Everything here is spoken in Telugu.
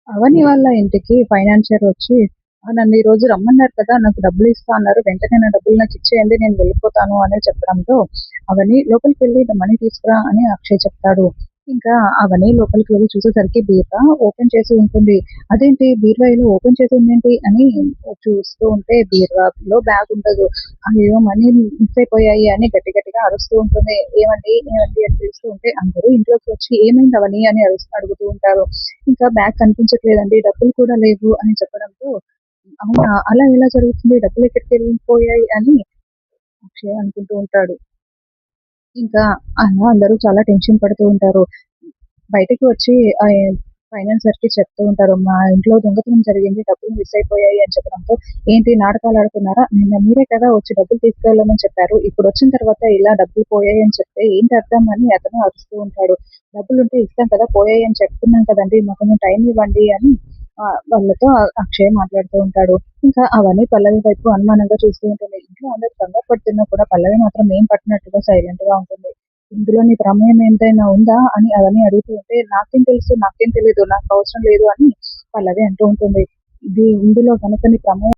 అవని వాళ్ళ ఇంటికి ఫైనాన్షియర్ వచ్చి, నన్ను ఈరోజు రమ్మన్నారు కదా! నాకు డబ్బులిస్తా అన్నారు. వెంటనే నా డబ్బులు నాకిచ్చేయండి. నేను వెళ్ళిపోతాను అని చెప్పడంతో, అవని లోపలికెళ్ళి మనీ తీసుకురా అని అక్షయ్ చెప్తాడు. ఇంకా అవని లోపలికి వెళ్లి చూసేసరికి బీరువా ఓపెన్ చేసి ఉంటుంది. అదేంటి బీరువా ఇలా ఓపెన్ చేసి ఉందేంటి అని చూస్తూ ఉంటే బీరువాలో బ్యాగ్ ఉండదు. అయ్యో! మనీ మిస్ అయిపోయాయి అని గట్టి గట్టిగా అరుస్తూ ఉంటుంది. ఏవండి? ఏవండి? అని పిలుస్తూ ఉంటే అందరూ ఇంట్లోకి వచ్చి ఏమైంది అవని అని అడుగుతూ ఉంటారు. ఇంకా బ్యాగ్ కనిపించట్లేదండి. డబ్బులు కూడా లేవు అని చెప్పడంతో, అవునా! అలా ఎలా జరుగుతుంది? డబ్బులెక్కడికెళ్ళిపోయాయి అని అక్షయ్ అనుకుంటూ ఉంటాడు. ఇంకా అలా అందరూ చాలా టెన్షన్ పడుతూ ఉంటారు. బయటకి వచ్చి ఫైనాన్సర్‌కి చెప్తూ ఉంటారు. మా ఇంట్లో దొంగతనం జరిగింది. డబ్బులు మిస్ అయిపోయాయి అని చెప్పడంతో, ఏంటి నాటకాలు ఆడుతున్నారా? నిన్న మీరే కదా వచ్చి డబ్బులు తీసుకెళ్ళమని చెప్పారు. ఇప్పుడొచ్చిన తర్వాత ఇలా డబ్బులు పోయాయి అని చెప్తే ఏంటి అర్థం అని అతను అరుస్తూ ఉంటాడు. డబ్బులుంటే ఇస్తాం కదా! పోయాయి అని చెప్తున్నాం కదండీ! మాకు కొంచెం టైం ఇవ్వండి అని వాళ్ళతో అక్షయ్ మాట్లాడుతూ ఉంటాడు. ఇంకా అవని పల్లవి వైపు అనుమానంగా చూస్తూ ఉంటుంది. ఇంట్లో అందరూ కంగారు పడుతున్నా కూడా పల్లవి మాత్రం ఏం పట్టనట్టుగా సైలెంట్‌గా ఉంటుంది. ఇందులో నీ ప్రమేయం ఎంతైనా ఉందా? అని అవని అడుగుతూ ఉంటే, నాకేం తెలుసు, నాకేం తెలీదు, నాకు అవసరం లేదు అని పల్లవి అంటూ ఉంటుంది. ఇందులో గనుక నీ ప్రమేయం